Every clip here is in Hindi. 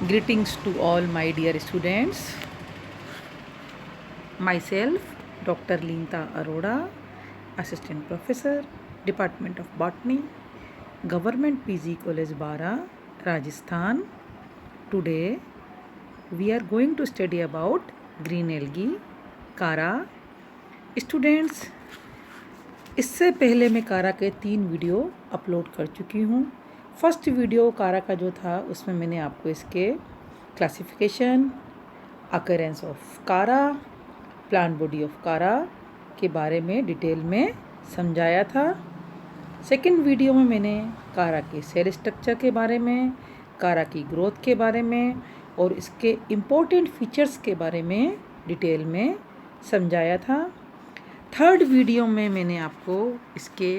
Greetings to all my dear students. Myself, Dr. Leenta Arora, Assistant Professor, Department of Botany, Government PG College Bara, Rajasthan. Today, we are going to study about green algae, कारा. स्टूडेंट्स, इससे पहले मैं कारा के 3 वीडियो अपलोड कर चुकी हूँ. फर्स्ट वीडियो कारा का जो था उसमें मैंने आपको इसके क्लासिफिकेशन, अकरेंस ऑफ कारा, प्लांट बॉडी ऑफ कारा के बारे में डिटेल में समझाया था. सेकंड वीडियो में मैंने कारा के सेल स्ट्रक्चर के बारे में, कारा की ग्रोथ के बारे में और इसके इम्पोर्टेंट फीचर्स के बारे में डिटेल में समझाया था. थर्ड वीडियो में मैंने आपको इसके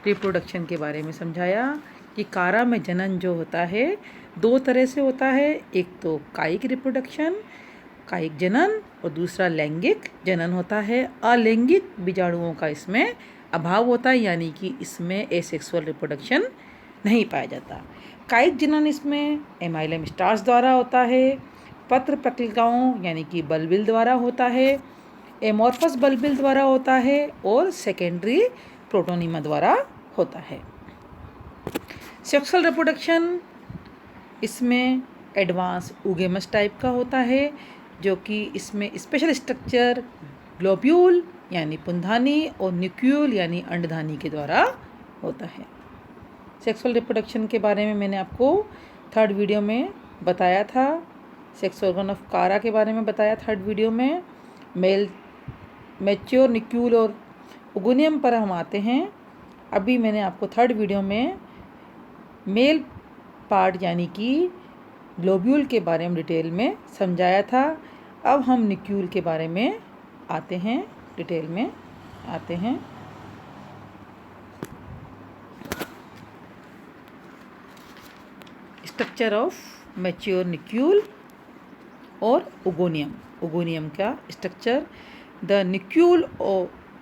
रिप्रोडक्शन के बारे में समझाया कि कारा में जनन जो होता है 2 तरह से होता है. एक तो कायिक रिप्रोडक्शन, कायिक जनन, और दूसरा लैंगिक जनन होता है. अलैंगिक बीजाणुओं का इसमें अभाव होता है, यानी कि इसमें एसेक्सुअल रिप्रोडक्शन नहीं पाया जाता. कायिक जनन इसमें एमाइलम स्टार्च द्वारा होता है, पत्र पत्रिकाओं यानी कि बल्बिल द्वारा होता है, एमॉर्फस बल्बिल द्वारा होता है और सेकेंडरी प्रोटोनिमा द्वारा होता है. सेक्सुअल रिप्रोडक्शन इसमें एडवांस उगेमस टाइप का होता है, जो कि इसमें स्पेशल स्ट्रक्चर ग्लोब्यूल यानी पुंधानी और न्यूक्लियोल यानी अंडधानी के द्वारा होता है. सेक्सुअल रिप्रोडक्शन के बारे में मैंने आपको थर्ड वीडियो में बताया था. सेक्स ऑर्गन ऑफ कारा के बारे में बताया थर्ड वीडियो में. मेल मैच्योर न्यूक्लियोल और ओगोनियम पर हम आते हैं. अभी मैंने आपको थर्ड वीडियो में मेल पार्ट यानी कि ग्लोब्यूल के बारे में डिटेल में समझाया था. अब हम न्यूक्लियोल के बारे में आते हैं, डिटेल में आते हैं. स्ट्रक्चर ऑफ मैच्योर न्यूक्लियोल और ओगोनियम. ओगोनियम का structure. The nucleole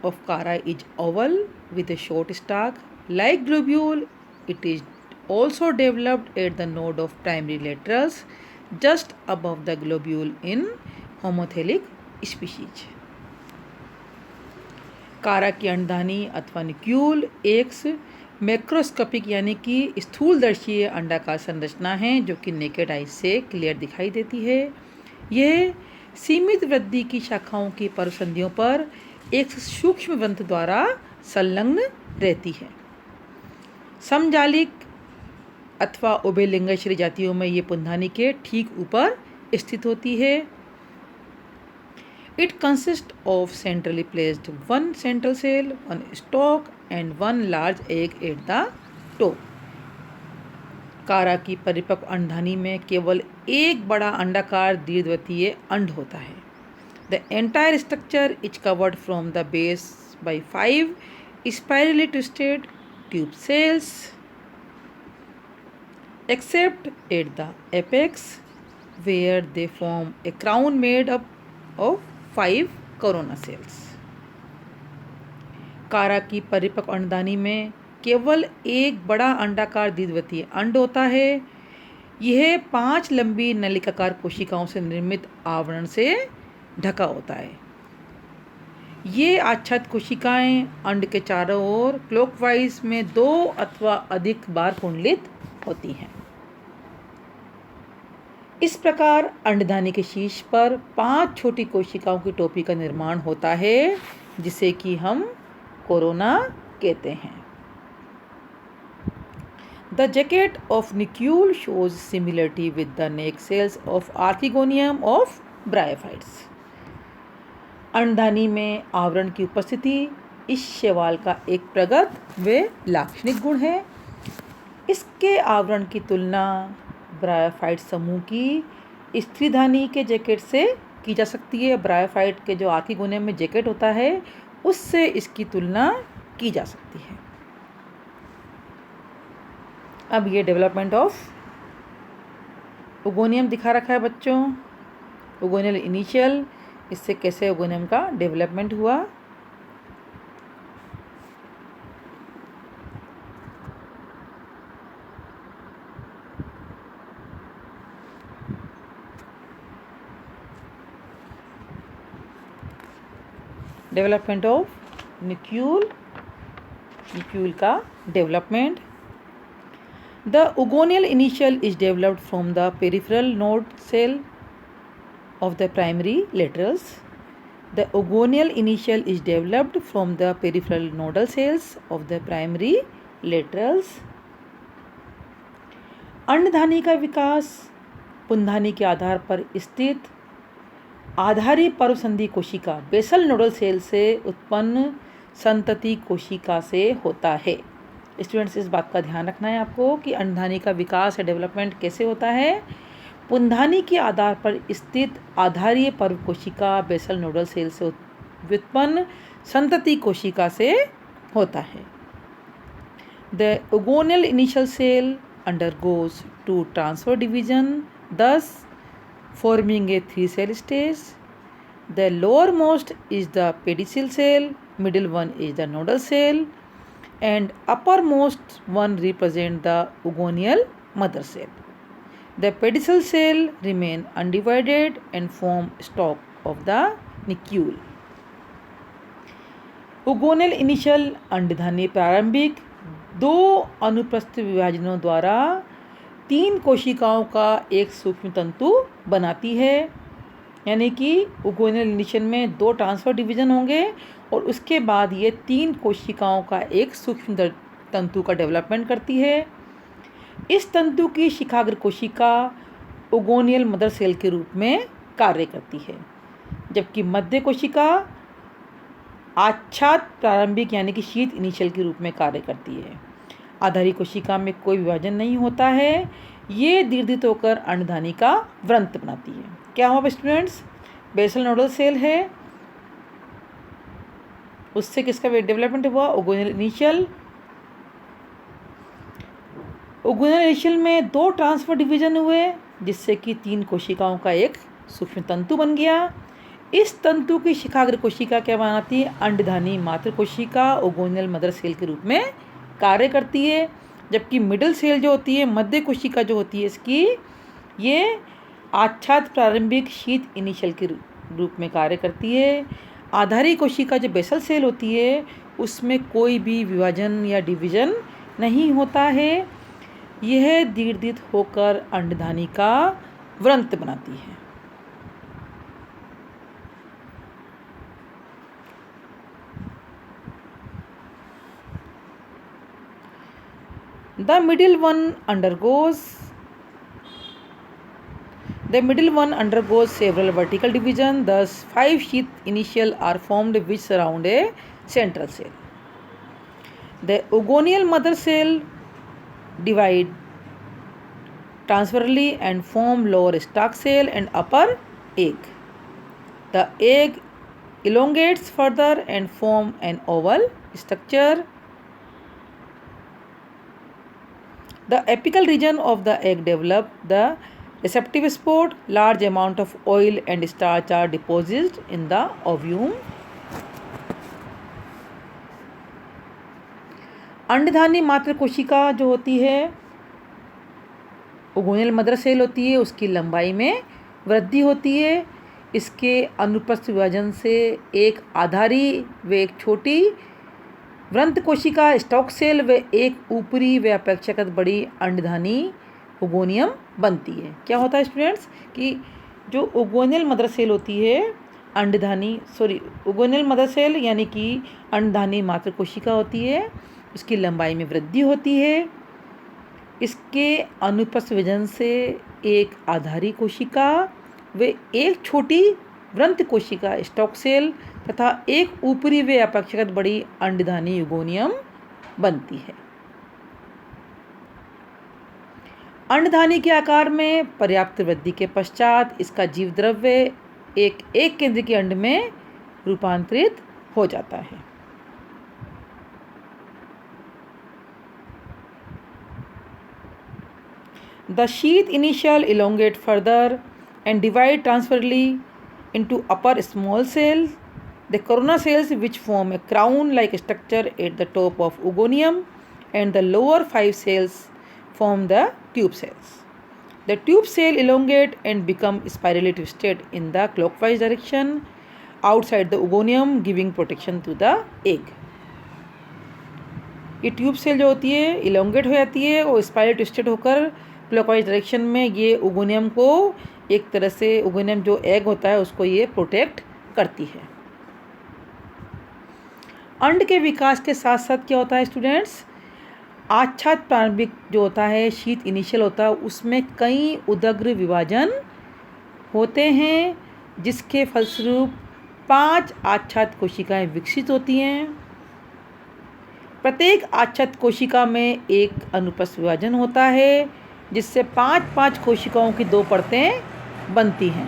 of Cara is oval with a short stalk. Like globule, it is also developed at the node of primary laterals, just above the globule in homothelic species. कारा की अंडधानी अथवा न्यूक्लियोल एक मैक्रोस्कोपिक यानी कि स्थूलदर्शी अंडाकार संरचना है जो कि नेकेड आई से क्लियर दिखाई देती है. यह सीमित वृद्धि की शाखाओं की परसंधियों पर एक सूक्ष्म ग्रंथ द्वारा संलग्न रहती है. समजालिक अथवा उभयलिंगाश्रयी जातियों में ये पुंधानी के ठीक ऊपर स्थित होती है. It consist of centrally placed 1 central cell, 1 stock and 1 large egg at the top. कारा की परिपक्व अंडधानी में केवल एक बड़ा अंडाकार दीर्घवृत्तीय अंड होता है. The entire structure is covered from the base by 5 spirally twisted tube cells, except at the apex, where they form a crown made up of 5 corona cells. कारा की परिपक्व अंडधानी में केवल एक बड़ा अंडाकार दीर्घवृत्तीय अंड होता है. यह 5 लंबी नलिकाकार कोशिकाओं से निर्मित आवरण से ढका होता है. ये आच्छादित कोशिकाएं अंड के चारों ओर क्लॉकवाइज में 2 अथवा अधिक बार कुंडलित होती हैं. इस प्रकार अंडधानी के शीर्ष पर 5 छोटी कोशिकाओं की टोपी का निर्माण होता है, जिसे कि हम कोरोना कहते हैं. The jacket of nucleole shows similarity with the neck cells of Archegonium of bryophytes. अंडधानी में आवरण की उपस्थिति इस शैवाल का एक प्रगत व लाक्षणिक गुण है. इसके आवरण की तुलना ब्रायोफाइट समूह की स्त्रीधानी के जैकेट से की जा सकती है. ब्रायोफाइट के जो आर्किगोनियम में जैकेट होता है उससे इसकी तुलना की जा सकती है. अब ये डेवलपमेंट ऑफ ओगोनियम दिखा रखा है बच्चों. ओगोनियल इनिशियल, इससे कैसे ओगोनियम का डेवलपमेंट हुआ. डेवलपमेंट ऑफ न्यूक्यूल का development. The ogonial initial is developed from the peripheral node cell of the primary laterals. The ogonial initial is developed from the peripheral nodal cells of the primary laterals. अंडधानी का विकास पुंधानी के आधार पर स्थित आधारी पर्वसंधि कोशिका बेसल नोडल सेल से उत्पन्न संतति कोशिका से होता है. स्टूडेंट्स, इस बात का ध्यान रखना है आपको कि अंडधानी का विकास या डेवलपमेंट कैसे होता है. पुंधानी के आधार पर स्थित आधारीय पर्व कोशिका बेसल नोडल सेल से व्युत्पन्न संतति कोशिका से होता है. The oogonial initial cell undergoes two transfer division, thus forming a 3-cell stage. The lowermost is the pedicel cell, middle one is the nodal cell, and uppermost one represent the ogonial mother cell. The pedicel cell remain undivided and form stalk of the nucleus. Oogonial initial अंडधानी प्रारंभिक 2 अनुप्रस्थ विभाजनों द्वारा 3 कोशिकाओं का एक सूक्ष्म तंतु बनाती है. यानी कि ओगोनियल इनिशियल में 2 ट्रांसफर डिवीजन होंगे और उसके बाद ये 3 कोशिकाओं का एक सूक्ष्म तंतु का डेवलपमेंट करती है. इस तंतु की शिखाग्र कोशिका ओगोनियल मदर सेल के रूप में कार्य करती है, जबकि मध्य कोशिका आच्छाद प्रारंभिक यानी कि शीत इनिशियल के रूप में कार्य करती है. आधारी कोशिका में कोई विभाजन नहीं होता है. ये दीर्घित होकर अंडधानी का व्रंत बनाती है. क्या हुआ स्टूडेंट्स? बेसल नोडल सेल है, उससे किसका डेवलपमेंट हुआ? ओगोनियल इनिशियल. ओगोनियल इनिशियल में 2 ट्रांसफर डिवीजन हुए जिससे कि 3 कोशिकाओं का एक सूक्ष्म तंतु बन गया. इस तंतु की शिखाग्र कोशिका क्या बनाती है? अंडधानी मातृ कोशिका ओगोनियल मदर सेल के रूप में कार्य करती है, जबकि मिडल सेल जो होती है, मध्य कोशिका जो होती है इसकी, ये आच्छाद प्रारंभिक शीत इनिशियल के रूप में कार्य करती है. आधारी कोशिका जो बेसल सेल होती है उसमें कोई भी विभाजन या डिवीजन नहीं होता है. यह दीर्घित होकर अंडधानी का व्रंत बनाती है. The middle one undergoes several vertical division. Thus, 5 sheath initial are formed which surround a central cell. The ogonial mother cell divide transverally and form lower stalk cell and upper egg. The egg elongates further and form an oval structure. The apical region of the egg develop the receptive spot. Large amount of oil and starch are deposited in the ovum. अंडधानी मातृ कोशिका जो होती है, ओगोनियल मदर सेल होती है, उसकी लंबाई में वृद्धि होती है. इसके अनुप्रस्थ विभाजन से एक आधारी व एक छोटी व्रंत कोशिका स्टॉक सेल व एक ऊपरी व अपेक्षाकृत बड़ी अंडधानी ओगोनियम बनती है. क्या होता है स्टूडेंट्स कि जो ओगोनियल मदर सेल होती है, ओगोनियल मदर सेल यानी कि अंडधानी मातृ कोशिका होती है, उसकी लंबाई में वृद्धि होती है. इसके अनुप्रस्थ विभाजन से एक आधारी कोशिका व एक छोटी व्रंत कोशिका स्टॉक सेल तथा एक ऊपरी व अपेक्षाकृत बड़ी अंडधानी ओगोनियम बनती है. अंडधानी के आकार में पर्याप्त वृद्धि के पश्चात इसका जीव द्रव्य एक केंद्र के अंड में रूपांतरित हो जाता है. The sheath initial elongate further and divide transverally into upper small cells, the corona cells, which form a crown-like structure at the top of ogonium, and the lower 5 cells form the tube cells. The tube cell elongate and become spirally twisted in the clockwise direction. outside the oogoneum giving protection to the egg. ये ट्यूब सेल जो होती है इलोंगेट हो जाती है और स्पाइरल ट्विस्टेड होकर क्लॉकवाइज डायरेक्शन में ये oogoneum को एक तरह से oogoneum जो एग होता है उसको ये प्रोटेक्ट करती है। अंड के विकास के साथ साथ क्या होता है स्टूडेंट्स, आच्छाद प्रारंभिक जो होता है शीत इनिशियल होता है उसमें कई उदग्र विभाजन होते हैं जिसके फलस्वरूप 5 आच्छाद कोशिकाएं विकसित होती हैं। प्रत्येक आच्छाद कोशिका में एक अनुप्रस्थ विभाजन होता है जिससे 5-5 कोशिकाओं की 2 परतें बनती हैं।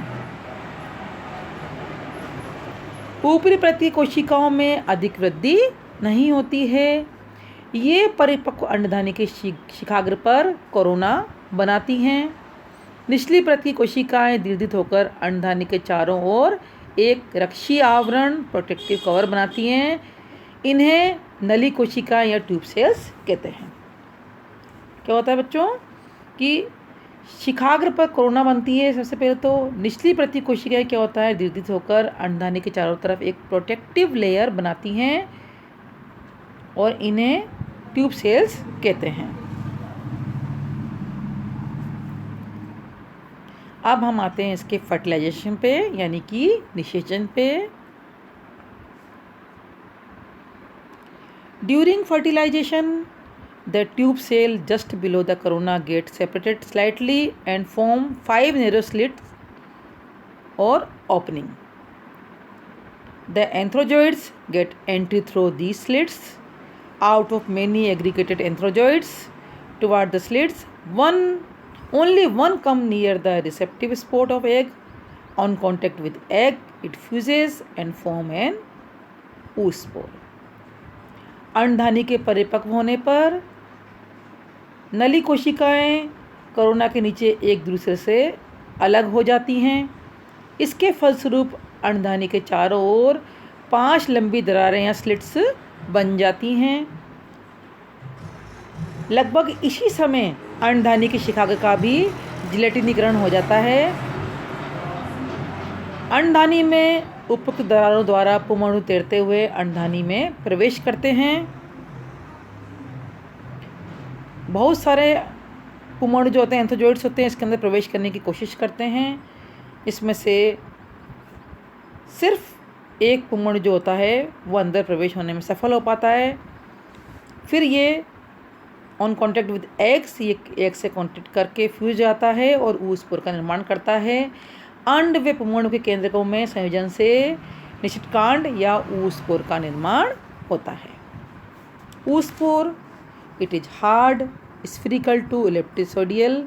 ऊपरी परत कोशिकाओं में अधिक वृद्धि नहीं होती है। ये परिपक्व अंडधानी के शिखाग्र पर कोरोना बनाती हैं। निचली परत की कोशिकाएं दीर्घित होकर अंडधानी के चारों ओर एक रक्षीय आवरण प्रोटेक्टिव कवर बनाती हैं। इन्हें नली कोशिकाएं या ट्यूब सेल्स कहते हैं। क्या होता है बच्चों कि शिखाग्र पर कोरोना बनती है। सबसे पहले तो निचली परत की कोशिकाएं क्या होता है दीर्घित होकर अंडधानी के चारों तरफ एक प्रोटेक्टिव लेयर बनाती हैं और इन्हें ट्यूब सेल्स कहते हैं। अब हम आते हैं इसके फर्टिलाइजेशन पे यानी कि निषेचन पे। During fertilisation the tube cell just below the corona get separated slightly and form 5 narrow slits और opening. The antherozoids get entry through these slits. Out of many aggregated anthrozoids toward the slits, only one come near the receptive spot of egg. On contact with egg, it fuses and form an oospore. अंडधानी के परिपक्व होने पर नली कोशिकाएं कोरोना के नीचे एक दूसरे से अलग हो जाती हैं। इसके फलस्वरूप अंडधानी के चारों ओर 5 लंबी दरारें या स्लिट्स बन जाती हैं। लगभग इसी समय अंडधानी के शिखाग्र का भी जिलेटिनीकरण हो जाता है। अंडधानी में उपयुक्त दरारों द्वारा पुमणु तैरते हुए अंडधानी में प्रवेश करते हैं। बहुत सारे पुमणु जो होते हैं एंथ्रोजोइड्स होते हैं इसके अंदर प्रवेश करने की कोशिश करते हैं। इसमें से सिर्फ एक पुमणु जो होता है वो अंदर प्रवेश होने में सफल हो पाता है। फिर ये ऑन कॉन्टैक्ट विद एग्स ये एग से कॉन्टैक्ट करके फ्यूज जाता है और oospore का निर्माण करता है। अंड व पुमणु के केंद्रकों में संयोजन से निषिटकांड या oospore का निर्माण होता है। oospore it is hard spherical to ellipsoidal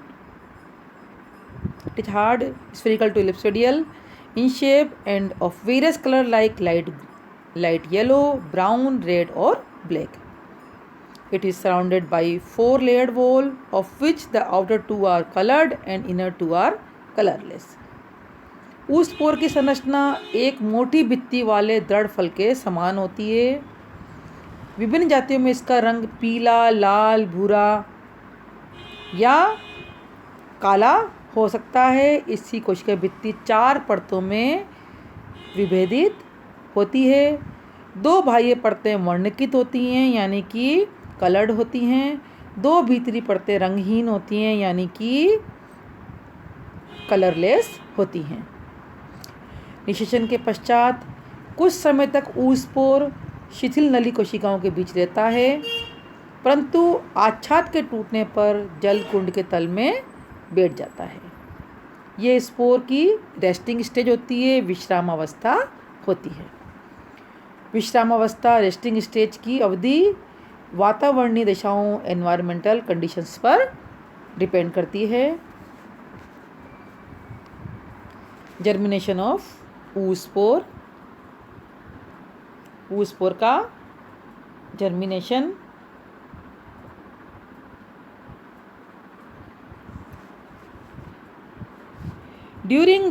in shape and of various color like light yellow, brown, red or black. It is surrounded by 4 layered wall of which the outer 2 are colored and inner 2 are colorless. oospore की संरचना एक मोटी भित्ति वाले दृढ़ फल के समान होती है। विभिन्न जातियों में इसका रंग पीला, लाल, भूरा या काला हो सकता है। इसकी कोशिका भित्ति 4 परतों में विभेदित होती है। 2 बाह्य परतें वर्णकित होती हैं यानी कि कलर्ड होती हैं। 2 भीतरी परतें रंगहीन होती हैं यानी कि कलरलेस होती हैं। निषेचन के पश्चात कुछ समय तक oospore शिथिल नली कोशिकाओं के बीच रहता है, परंतु आच्छाद के टूटने पर जल कुंड के तल में बैठ जाता है। ये स्पोर की रेस्टिंग स्टेज होती है, विश्राम अवस्था होती है। विश्राम अवस्था रेस्टिंग स्टेज की अवधि वातावरणीय दशाओं एनवायरमेंटल कंडीशंस पर डिपेंड करती है। जर्मिनेशन ऑफ oospore का germination During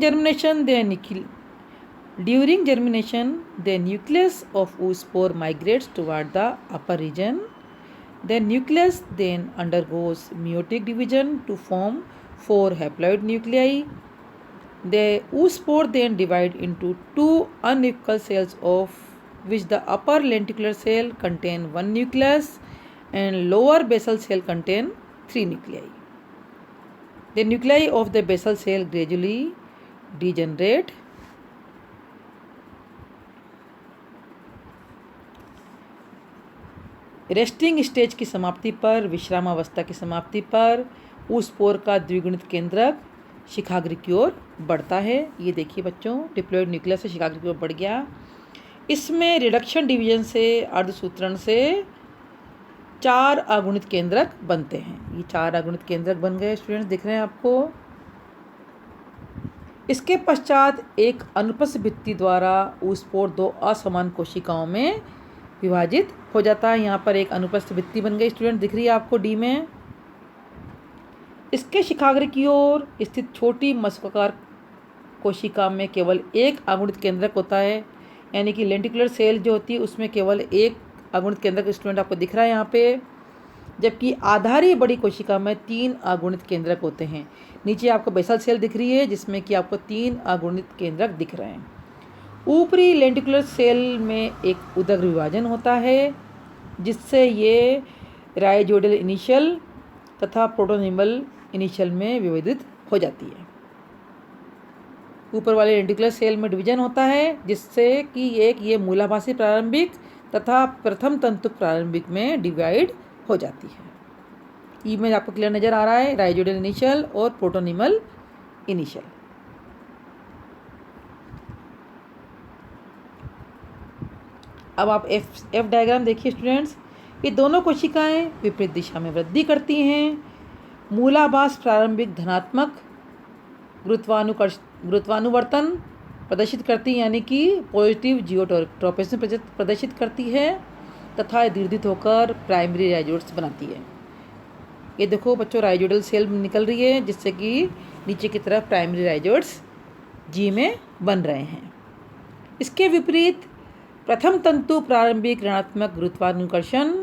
germination, the nucleus of oospore migrates toward the upper region. The nucleus then undergoes meiotic division to form 4 haploid nuclei. The oospore then divide into two unequal cells of which the upper lenticular cell contain one nucleus and lower basal cell contain three nuclei. The nuclei of the basal cell gradually degenerate resting stage की समाप्ति पर, विश्रामावस्था की समाप्ति पर oospore का द्विगुणित केंद्रक शिखाग्र की ओर बढ़ता है। ये देखिए बच्चों, डिप्लॉयड न्यूक्लियस से शिखाग्र की ओर बढ़ गया। इसमें रिडक्शन डिवीजन से, अर्धसूत्रण से 4 अगुणित केंद्रक बनते हैं। ये 4 अगुणित केंद्रक बन गए स्टूडेंट्स, दिख रहे हैं आपको। इसके पश्चात एक अनुपस्थ भित्ति द्वारा oospore 2 असमान कोशिकाओं में विभाजित हो जाता है। यहाँ पर एक अनुपस्थ भित्ति बन गई स्टूडेंट, दिख रही है आपको डी में। इसके शिखाग्र की ओर स्थित छोटी मस्कुकार कोशिका में केवल एक अगुणित केंद्रक होता है, यानी कि लेंटिकुलर सेल जो होती है उसमें केवल एक अगुणित केंद्रक स्टूडेंट आपको दिख रहा है यहाँ पे, जबकि आधारी बड़ी कोशिका में 3 अगुणित केंद्रक होते हैं। नीचे आपको बेसल सेल दिख रही है जिसमें कि आपको 3 अगुणित केंद्रक दिख रहे हैं। ऊपरी लेंटिकुलर सेल में एक उदग्र विभाजन होता है जिससे ये राइजोइडल इनिशियल तथा प्रोटोनिमल इनिशियल में विभेदित हो जाती है। ऊपर वाले लेंटिकुलर सेल में डिवीजन होता है जिससे कि ये मूलाभासी प्रारंभिक तथा प्रथम तंतुक प्रारंभिक में डिवाइड हो जाती है। ई में आपको क्लियर नजर आ रहा है, राइजोइडल इनिशियल और प्रोटोनिमल इनिशियल। अब आप एफ डायग्राम देखिए स्टूडेंट्स। ये दोनों कोशिकाएं विपरीत दिशा में वृद्धि करती हैं। मूलाभास प्रारंभिक धनात्मक गुरुत्वानुवर्तन प्रदर्शित करती है, यानी कि पॉजिटिव जियोट्रोपिज्म प्रदर्शित करती है तथा दीर्घित होकर प्राइमरी राइजोइड्स बनाती है। ये देखो बच्चों, राइजोइडल सेल निकल रही है जिससे कि नीचे की तरफ प्राइमरी राइजोइड्स जी में बन रहे हैं। इसके विपरीत प्रथम तंतु प्रारंभिक ऋणात्मक गुरुत्वाकर्षण,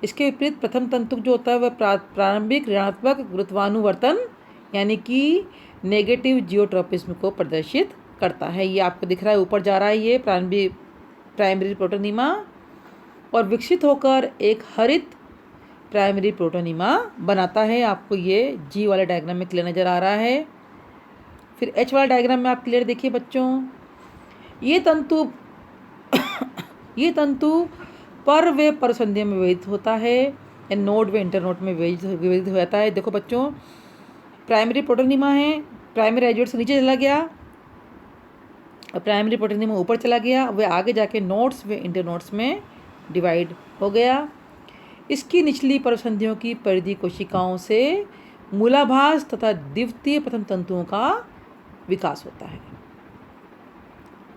इसके विपरीत प्रथम तंतु जो होता है वह प्रारंभिक ऋणात्मक गुरुत्वानुवर्तन यानी कि नेगेटिव जियोट्रोपिज्म को प्रदर्शित करता है। ये आपको दिख रहा है, ऊपर जा रहा है ये प्राइमरी प्रोटोनिमा और विकसित होकर एक हरित प्राइमरी प्रोटोनिमा बनाता है। आपको ये जी वाले डायग्राम में क्लियर नज़र आ रहा है। फिर एच वाला डायग्राम में आप क्लियर देखिए बच्चों, ये तंतु पर वे परसंधियों में विभेदित होता है या नोड व इंटरनोड में विभेदित हो जाता है। देखो बच्चों, प्राइमरी प्रोटोनिमा है, प्राइमरी राइजोइड से नीचे चला गया और प्राइमरी प्रोटोनिमा ऊपर चला गया, वह आगे जाके नोड्स व इंटरनोड्स में डिवाइड हो गया। इसकी निचली परसंधियों की परिधि कोशिकाओं से मूलाभास तथा द्वितीय प्रथम तंतुओं का विकास होता है।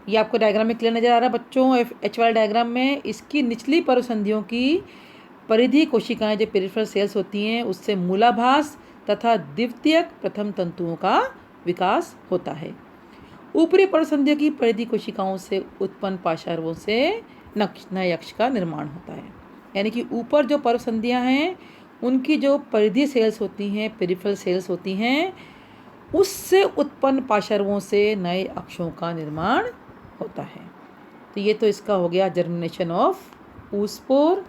ये आपको डायग्राम में क्लियर नजर आ रहा है बच्चों। एच वाले डायग्राम में इसकी निचली परसंधियों की परिधि कोशिकाएं जो पेरिफेरल सेल्स होती हैं उससे मूलाभास तथा द्वितीयक प्रथम तंतुओं का विकास होता है। ऊपरी परसंधियों की परिधि कोशिकाओं से उत्पन्न पार्श्वों से नए अक्ष का निर्माण होता है, यानी कि ऊपर जो परसंधियां हैं उनकी जो परिधि सेल्स होती हैं, पेरिफेरल सेल्स होती हैं, उससे उत्पन्न पार्श्वों से नए अक्षों का निर्माण होता है। तो ये तो इसका हो गया जर्मिनेशन ऑफ oospore।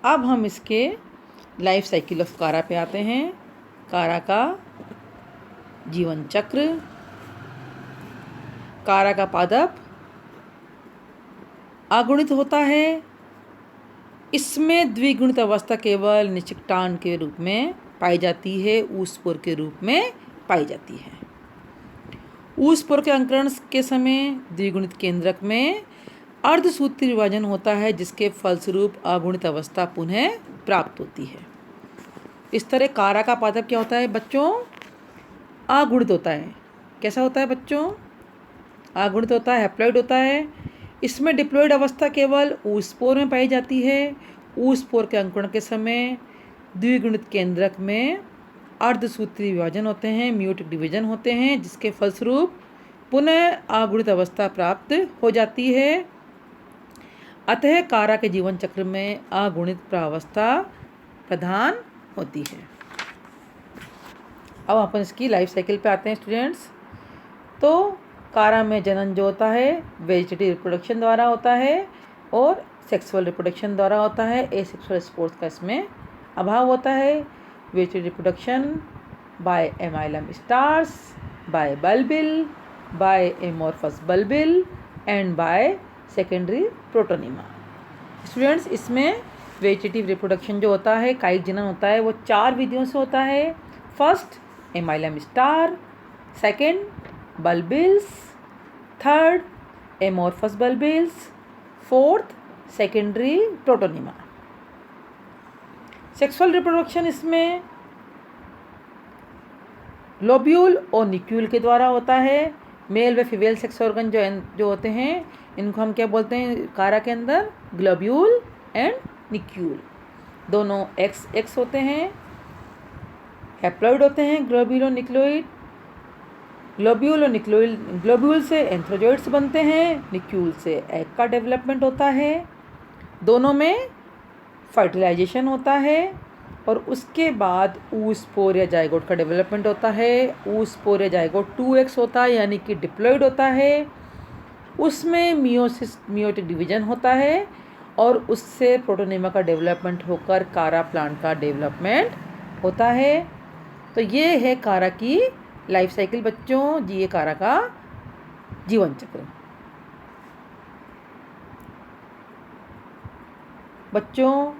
अब हम इसके लाइफ साइकिल ऑफ कारा पे आते हैं। कारा का जीवन चक्र। कारा का पादप अगुणित होता है। इसमें द्विगुणित अवस्था केवल निश्चितान के रूप में पाई जाती है, oospore के रूप में पाई जाती है। oospore के अंकुरण के समय द्विगुणित केंद्रक में अर्धसूत्री विभाजन होता है जिसके फलस्वरूप अगुणित अवस्था पुनः प्राप्त होती है। इस तरह कारा का पादप क्या होता है बच्चों? अगुणित होता है। कैसा होता है बच्चों? अगुणित होता है, हैप्लॉइड होता है। इसमें डिप्लॉयड अवस्था केवल oospore में पाई जाती है। oospore के अंकुरण के समय द्विगुणित केंद्रक में अर्धसूत्री विभाजन होते हैं, म्यूटिक डिवीजन होते हैं जिसके फलस्वरूप पुनः अगुणित अवस्था प्राप्त हो जाती है। अतः कारा के जीवन चक्र में अगुणित प्रावस्था प्रधान होती है। अब अपन इसकी लाइफ साइकिल पे आते हैं स्टूडेंट्स। तो कारा में जनन जो होता है वेजिटेटिव रिप्रोडक्शन द्वारा होता है और सेक्सुअल रिप्रोडक्शन द्वारा होता है। एसेक्सुअल स्पोर्स का इसमें अभाव होता है। Vegetative reproduction by amylum stars, by bulbil, by amorphous bulbil and by secondary protonema. Students, इसमें वेजिटेटिव रिप्रोडक्शन जो होता है, कायिक जनन होता है, वो 4 विधियों से होता है। First amylum star, second bulbils, third amorphous bulbils, fourth secondary protonema. Sexual reproduction इसमें लोब्यूल और निक्यूल के द्वारा होता है। मेल व फीमेल सेक्स ऑर्गन जो होते हैं इनको हम क्या बोलते हैं कारा के अंदर? Globule and nucule. दोनों एक्स होते हैं, हैप्लॉइड होते हैं ग्लोब्यूल और निक्लोइड। ग्लोब्यूल और निक्लोइड, ग्लोब्यूल से एंथ्रोजॉइड्स बनते हैं, निक्यूल से एग का डेवलपमेंट होता है। दोनों में फर्टिलाइजेशन होता है और उसके बाद ऊस्पोर या जाइगोट का डेवलपमेंट होता है। ऊस्पोर या जाइगोट 2x होता है यानी कि डिप्लॉइड होता है। उसमें मियोटिक डिवीजन होता है और उससे प्रोटोनिमा का डेवलपमेंट होकर कारा प्लांट का डेवलपमेंट होता है। तो ये है कारा की लाइफ साइकिल बच्चों जी, ये कारा का जीवन चक्र। बच्चों,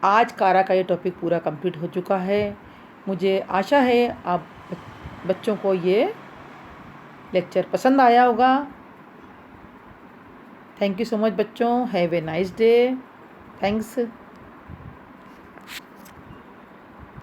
आज कारा का ये टॉपिक पूरा कंप्लीट हो चुका है। मुझे आशा है आप बच्चों को ये लेक्चर पसंद आया होगा। थैंक यू सो मच बच्चों। Have a nice day. Thanks.